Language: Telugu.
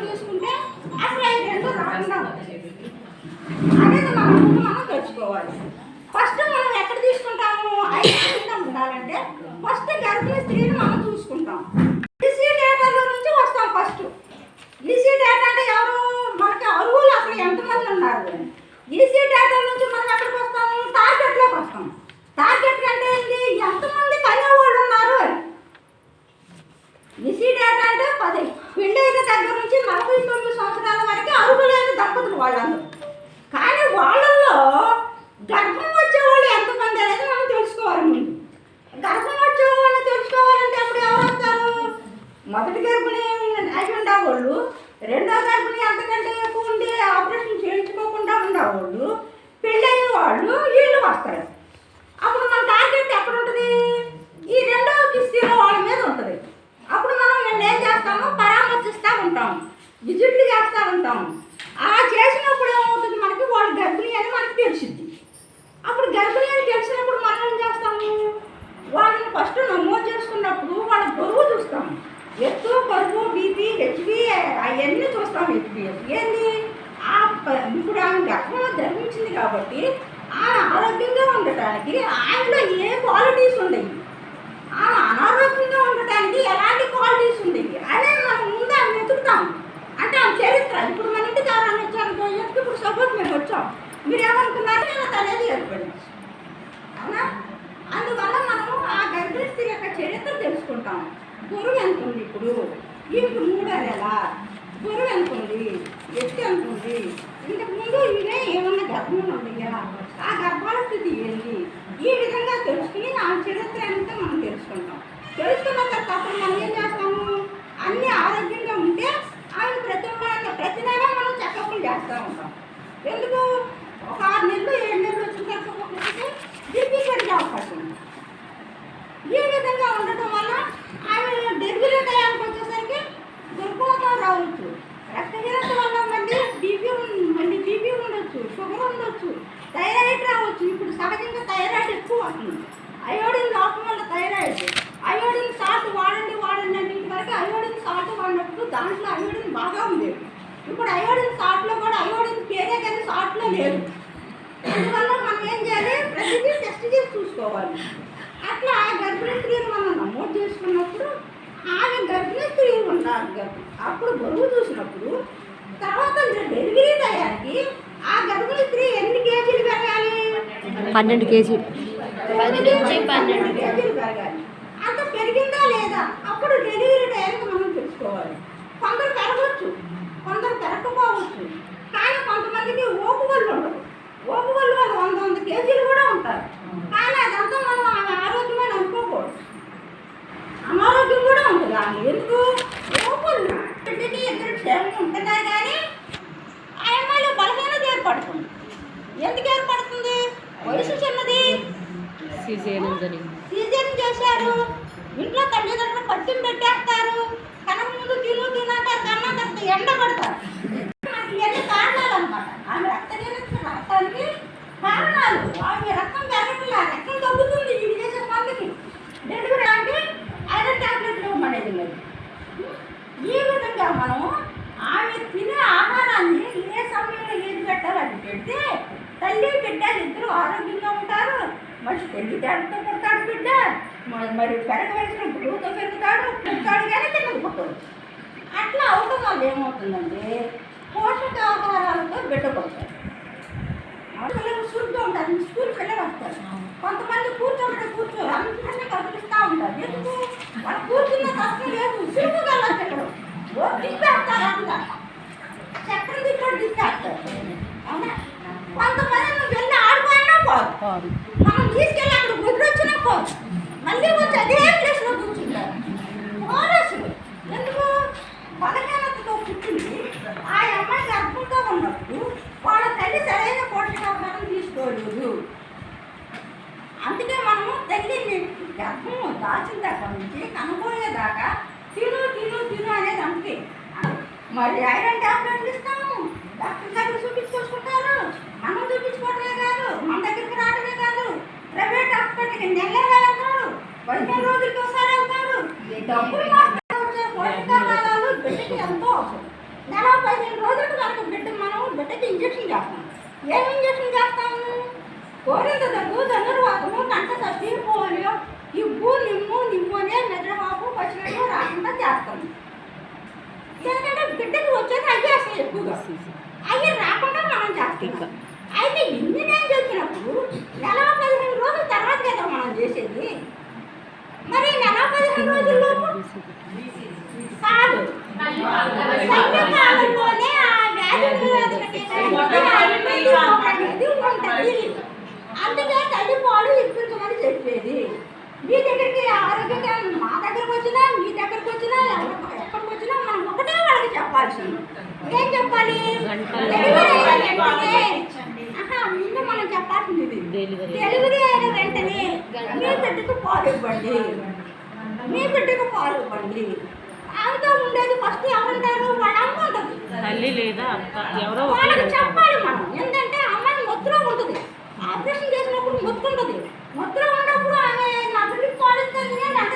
చూసుకుంటే అసలు అవి రెండు రాకుండా అనేది మనం తెచ్చుకోవాలి. ఫస్ట్ మనం ఎక్కడ తీసుకుంటాము? ఐక్యంగా ఉండాలంటే ఫస్ట్ గర్భిణీ స్త్రీని మనం చూసుకుంటాం. ఈసీ డేటాలో నుంచి వస్తాం. ఫస్ట్ ఈసీ డేటా అంటే ఎవరు? మనకి అర్హులు అసలు ఎంతమంది ఉన్నారు. ఈసీ డేటా నుంచి మనం ఎక్కడికి వస్తాము? టార్గెట్లోకి వస్తాం. టార్గెట్ అంటే ఏంటి? ఎంతమంది కనేవాళ్ళు ఉన్నారు అని. ఈసీ డేటా అంటే 10 పెళ్ళైన దగ్గర నుంచి 49 సంవత్సరాల వరకు అర్హులైన దంపతులు వాళ్ళందరూ. కానీ వాళ్ళల్లో గర్భం వచ్చేవాళ్ళు ఎంతమంది అనేది మనం తెలుసుకోవాలి. ముందు గర్భం వచ్చేవాళ్ళు తెలుసుకోవాలంటే అప్పుడు ఎవరు వస్తారు? మొదటి గర్భిణి అయి ఉండేవాళ్ళు, రెండో గర్భిణి అంతకంటే ఎక్కువ ఉండి ఆపరేషన్ చేయించుకోకుండా ఉండేవాళ్ళు, పెళ్ళైన వాళ్ళు, వీళ్ళు వస్తారు. అప్పుడు మన టార్గెట్ ఎక్కడ ఉంటుంది? ఈ రెండో కిస్తీలో వాళ్ళ మీద ఉంటుంది. అప్పుడు మనం వీళ్ళు ఏం చేస్తాము? పరామర్శిస్తూ ఉంటాము, విజిట్లు చేస్తూ ఉంటాము. అలా చేసినప్పుడు ఏమవుతుంది? మనకి వాళ్ళు గర్భిణి అని మనకి తెలిసింది. అప్పుడు గర్భిణి అని తెలిసినప్పుడు మనం ఏం చేస్తాము? వాళ్ళని ఫస్ట్ నమోదు చేసుకున్నప్పుడు వాళ్ళ బరువు చూస్తాము. ఎత్తు, బరువు, బీపీ, హెచ్బి అవన్నీ చూస్తాము. హెచ్బిఎస్ ఏంది? ఇప్పుడు ఆమె గర్భంలో ధరించింది కాబట్టి ఆమె ఆరోగ్యంగా ఉండటానికి ఆయనలో ఏ క్వాలిటీస్ ఉండేవి, ఆమె అనారోగ్యంగా ఉండటానికి ఎలాంటి క్వాలిటీస్ ఉండేవి అనేది మనం ముందు ఆమె వెతుకుతాం. అంటే ఆమె చరిత్ర. ఇప్పుడు మన ఇంటికి ఎవరైనా వచ్చాను, ఇప్పుడు సపోజ్ మేము వచ్చాం, మీరు ఏమనుకున్నారు? నేను తనేది ఏర్పడింది. అవునా? అందువల్ల మనం ఆ గర్భిణీ స్త్రీ యొక్క చరిత్ర తెలుసుకుంటాం. బరువు ఎంత ఉంది, ఇప్పుడు 3 నెలల బరువు ఎంత ఉంది, ఎత్తు ఎంత ఉంది, ఇంతకుముందు ఇవే ఏమన్నా గర్భంలో ఉన్నాయా, ఆ గర్భాల స్థితి ఏంటి, ఈ విధంగా తెలుసుకుని ఆ చరిత్ర అంతా మనం తెలుసుకుంటాం. తెలుసుకున్న తర్వాత అప్పుడు మనం ఏం చేస్తాము? అన్నీ ఆరోగ్యంగా ఉంటే ఆమె ప్రతి నెల మనం చెకప్లు చేస్తూ ఉంటాం. ఎందుకు? ఒక 6 నెలలు 7 నెలలు వచ్చిన తర్వాత ఒకరికి బీపీ పెరిగే అవకాశం ఉంది. ఈ విధంగా ఉండటం వల్ల ఆమె డెలివరీ టైంకి వచ్చేసరికి దుర్భోగం రావచ్చు, రక్తహీనత వల్ల మళ్ళీ బీపీ ఉండొచ్చు, షుగర్ ఉండొచ్చు, థైరాయిడ్ రావచ్చు. ఇప్పుడు సహజంగా థైరాయిడ్ ఎక్కువ వస్తుంది. అయోడిన్ లోపం వల్ల థైరాయిడ్. అయోడిన్ సాల్ట్ వాడండి అంటే వరకు అయోడిన్ సాల్ట్ వాడినప్పుడు దాంట్లో అయోడిన్ బాగా ఉండేది. ఇప్పుడు అయోడిన్ సాల్ట్లో కూడా అయోడిన్ పేరే కానీ సాల్ట్లో లేదు. అందువల్ల మనం ఏం చేయాలి? ప్రతిదీ టెస్ట్ చేసి చూసుకోవాలి. అట్లా గర్భిణీ స్త్రీని మనం నమోదు చేసుకున్నప్పుడు ఆమె గర్భిణీ స్త్రీ ఉండాలి. అప్పుడు బరువు చూసినప్పుడు తర్వాత డెలివరీ టయానికి ఆ గర్భిణీ స్త్రీ ఎన్ని కేజీలు పెరగాలి? 12 కేజీలు. 10 నుంచి 12 కేజీలు పెరగాలి. అంత పెరిగిందా లేదా అప్పుడు డెలివరీ టయానికి మనం తెలుసుకోవాలి. కొందరు పెరగవచ్చు, కొందరు పెరగకపోవచ్చు. కానీ కొంతమందికి ఓపుగోళ్ళు ఉండదు. ఓపుగోళ్ళు వాళ్ళు 100 కేజీలు కూడా ఉంటారు. కానీ అదంతా మనం ఆమె ఆరోగ్యమని అనుకోకూడదు. అనారోగ్యం కూడా ఉంటుంది ఆమె. ఎందుకు? ఓపులు బిడ్డకి 2 క్షేమం ఉంటున్నాయి కానీ ఆ అమ్మాయిలో బలహీనత ఏర్పడుతుంది. ఎందుకు ఏర్పడుతుంది? వయసు చిన్నది, సీజన్ చేశారు, ఇంట్లో తల్లిదండ్రులు పట్టిన పెట్టేస్తారు, కనక ముందు తినంటారు, కన్నా తర్వాత ఎండ పడతారు. ఇవన్నీ కారణాలు అనమాట. ఆమె రక్తానికి కారణాలు. ఆమె రక్తం పెరగట్లా, రక్తం తగ్గుతుంది. ఇవి చేసే మందికి డెలివరీ అంటే ఐరన్ టాబ్లెట్లు ఇవ్వమనేది లేదు. ఈ విధంగా మనం ఆమె తినే ఆహారాన్ని ఏ సమయంలో ఏది పెట్టాలో అది పెడితే తల్లి బిడ్డ ఇద్దరు ఆరోగ్యంగా ఉంటారు. మనిషి తెలివితేటతో పుడతాడు బిడ్డ, మరి పెరగవలసిన బరువుతో పుడతాడు కానీ కిందకు పుట్టదు. అట్లా అవటం వల్ల ఏమవుతుందంటే పోషకాహారాలతో బిడ్డ పుడతారు. పిల్లలు చుట్టూ ఉంటారు, స్కూల్ పిల్లలు వస్తారు. కొంతమంది కూర్చోరు, అందరినీ కదిలిస్తూ ఉంటారు. ఎందుకు? వాళ్ళు కూర్చున్న కష్టం లేదు, సిరుకుగా పిల్లలు దిప్పేస్తారు, అంతా చక్రం దిప్పుడు దిప్పేస్తారు. అవునా? కొంతమంది నువ్వు వెళ్ళి ఆడుకోయినా పోదు, మనం తీసుకెళ్ళి అక్కడ గుడ్లు వచ్చినా పోదు, మళ్ళీ వచ్చి అదే ప్లేస్లో కూర్చుంటారు. పోరసులు ఎందుకు? బలహీనతతో పుట్టింది ఆ అమ్మాయి గర్భంతో ఉన్నప్పుడు వాళ్ళ తల్లి సరైన పోషకాహారం తీసుకోలేదు. అందుకే మనం గర్భం దాచిన దగ్గర నుంచి కనబోయేదాకా తిను తిను తిను అనేది అంతే. మరి ఐరన్ టాబ్లెట్లు ఇస్తాము, డాక్టర్ దగ్గర చూపించుకొచ్చుకుంటారు. మనం చూపించుకోవడమే కాదు, మన దగ్గరికి రావడమే కాదు, ప్రైవేట్ హాస్పిటల్కి నెలలు వెళ్తారు, 15 రోజులకి ఒకసారి వెళ్తారు. ఈ డబ్బులు వచ్చే పోషకాహారాలు బిడ్డకి ఎంతో అవసరం. నెల 15 రోజులకు మనకు బిడ్డకి ఇంజక్షన్ చేస్తాం. ఏం ఇంజక్షన్ చేస్తాము? కోరింత దగ్గు, ధనుర్వాతము, కంఠశక్తి, పోలియో, ఇవ్వు నిమ్ము అనే మెదడువాపు పచ్చినట్టు రాకుండా చేస్తాము. ఎందుకంటే బిడ్డకి వచ్చేది అయ్యి అసలు ఎక్కువగా అయ్యి రాకుండా మనం చేస్తాం. అయితే ఇన్ని నేను చెప్పినప్పుడు నెల 15 రోజుల తర్వాత కదా మనం చేసేది. మరి నెల 15 రోజుల్లోపు కాదు, సంఖ్యకాలంలోనే ఆ వ్యాధి నిరోధక అనేది ఉంటుంది. అందుకే తల్లిపాలు ఇప్పించమని చెప్పేది. మీ దగ్గరికి ఆరోగ్య కేంద్రం మా దగ్గరకు వచ్చినా, మీ దగ్గరకు వచ్చినా, ఎక్కడికి వచ్చినా మనం ఒకటే వాళ్ళకి చెప్పాల్సింది. ఏం చెప్పాలి? ముందు మనం చెప్పాల్సింది ఇది. డెలివరీ అయిన వెంటనే మీ బిడ్డకు పాలు ఇవ్వండి, మీ బిడ్డకు పాలు ఇవ్వండి. ఆమెతో ఉండేది ఫస్ట్ ఎవరుంటారు? వాళ్ళ అమ్మ ఉంటుంది, తల్లి లేదా అక్క ఎవరో వాళ్ళకి చెప్పాలి మనం. ఎందుకంటే అమ్మాయి మొత్తులో ఉంటుంది, ఆపరేషన్ చేసినప్పుడు మొత్తుంటుంది. మొత్తులో ఉన్నప్పుడు ఆమె నా బిడ్డకి పాలు ఇస్తుంది అంటే